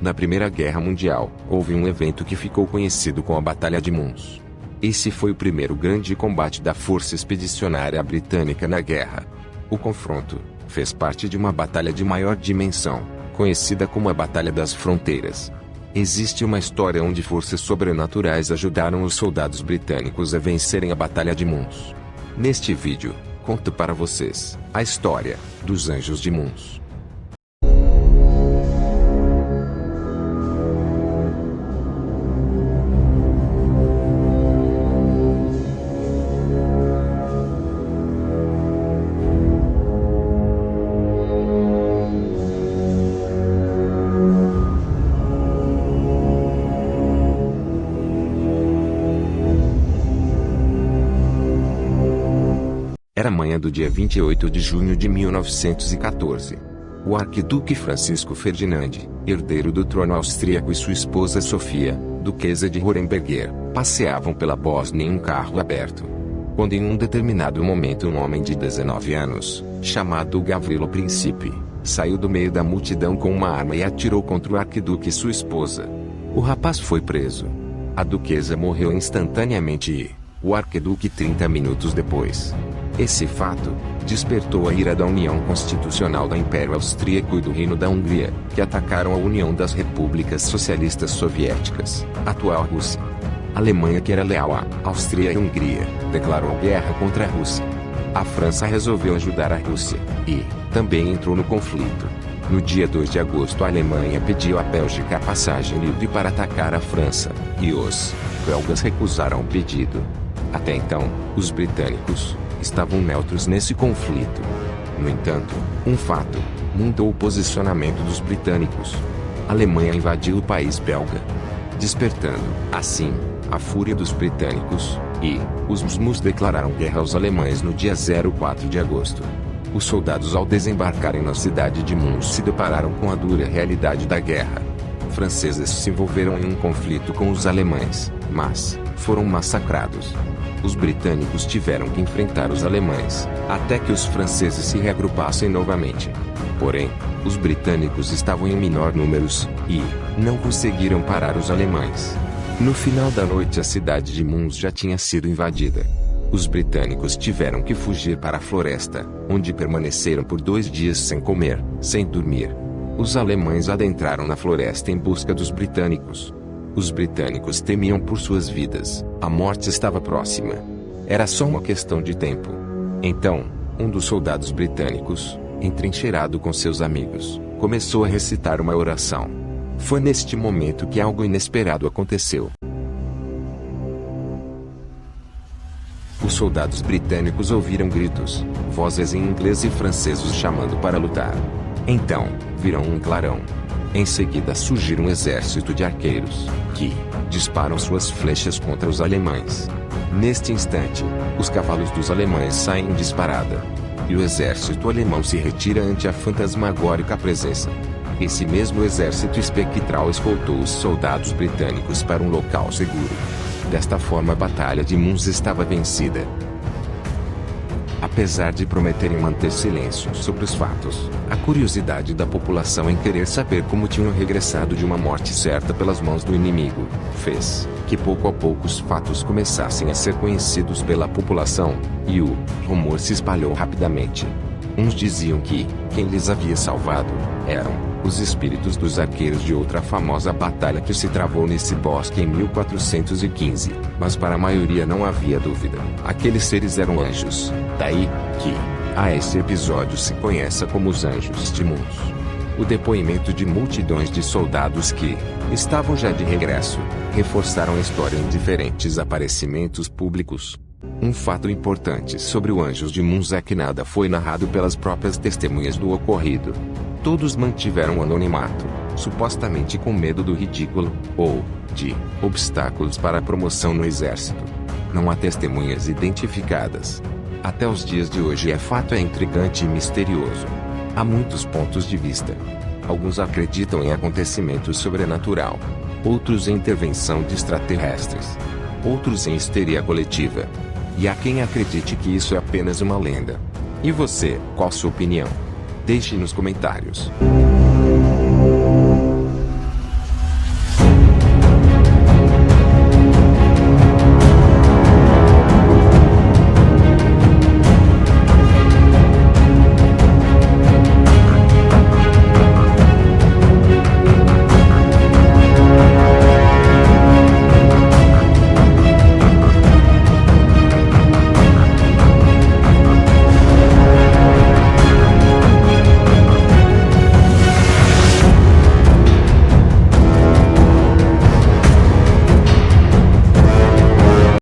Na Primeira Guerra Mundial, houve um evento que ficou conhecido como a Batalha de Mons. Esse foi o primeiro grande combate da Força Expedicionária Britânica na guerra. O confronto fez parte de uma batalha de maior dimensão, conhecida como a Batalha das Fronteiras. Existe uma história onde forças sobrenaturais ajudaram os soldados britânicos a vencerem a Batalha de Mons. Neste vídeo, conto para vocês a história dos Anjos de Mons. Era manhã do dia 28 de junho de 1914. O arquiduque Francisco Ferdinand, herdeiro do trono austríaco, e sua esposa Sofia, duquesa de Hohenberger, passeavam pela Bósnia em um carro aberto. Quando em um determinado momento um homem de 19 anos, chamado Gavrilo Principe, saiu do meio da multidão com uma arma e atirou contra o arquiduque e sua esposa. O rapaz foi preso. A duquesa morreu instantaneamente e o arquiduque 30 minutos depois. Esse fato despertou a ira da União Constitucional do Império Austríaco e do Reino da Hungria, que atacaram a União das Repúblicas Socialistas Soviéticas, atual Rússia. A Alemanha, que era leal à Áustria e Hungria, declarou guerra contra a Rússia. A França resolveu ajudar a Rússia e também entrou no conflito. No dia 2 de agosto, a Alemanha pediu à Bélgica a passagem livre para atacar a França, e os belgas recusaram o pedido. Até então, os britânicos estavam neutros nesse conflito. No entanto, um fato mudou o posicionamento dos britânicos. A Alemanha invadiu o país belga, despertando, assim, a fúria dos britânicos, e os Mus declararam guerra aos alemães no dia 4 de agosto. Os soldados, ao desembarcarem na cidade de Mons, se depararam com a dura realidade da guerra. Franceses se envolveram em um conflito com os alemães, mas foram massacrados. Os britânicos tiveram que enfrentar os alemães, até que os franceses se reagrupassem novamente. Porém, os britânicos estavam em menor números, e não conseguiram parar os alemães. No final da noite, a cidade de Mons já tinha sido invadida. Os britânicos tiveram que fugir para a floresta, onde permaneceram por 2 dias sem comer, sem dormir. Os alemães adentraram na floresta em busca dos britânicos. Os britânicos temiam por suas vidas, a morte estava próxima. Era só uma questão de tempo. Então, um dos soldados britânicos, entrincheirado com seus amigos, começou a recitar uma oração. Foi neste momento que algo inesperado aconteceu. Os soldados britânicos ouviram gritos, vozes em inglês e francês os chamando para lutar. Então, viram um clarão. Em seguida surgiu um exército de arqueiros, que disparam suas flechas contra os alemães. Neste instante, os cavalos dos alemães saem em disparada. E o exército alemão se retira ante a fantasmagórica presença. Esse mesmo exército espectral escoltou os soldados britânicos para um local seguro. Desta forma, a Batalha de Mons estava vencida. Apesar de prometerem manter silêncio sobre os fatos, a curiosidade da população em querer saber como tinham regressado de uma morte certa pelas mãos do inimigo, fez que pouco a pouco os fatos começassem a ser conhecidos pela população, e o rumor se espalhou rapidamente. Uns diziam que quem lhes havia salvado eram os espíritos dos arqueiros de outra famosa batalha que se travou nesse bosque em 1415, mas para a maioria não havia dúvida, aqueles seres eram anjos, daí que a esse episódio se conhece como os Anjos de Mons. O depoimento de multidões de soldados que estavam já de regresso reforçaram a história em diferentes aparecimentos públicos. Um fato importante sobre o Anjos de Mons é que nada foi narrado pelas próprias testemunhas do ocorrido. Todos mantiveram o anonimato, supostamente com medo do ridículo, ou de obstáculos para a promoção no exército. Não há testemunhas identificadas. Até os dias de hoje, fato é intrigante e misterioso. Há muitos pontos de vista. Alguns acreditam em acontecimento sobrenatural, outros em intervenção de extraterrestres, outros em histeria coletiva. E há quem acredite que isso é apenas uma lenda. E você, qual sua opinião? Deixe nos comentários.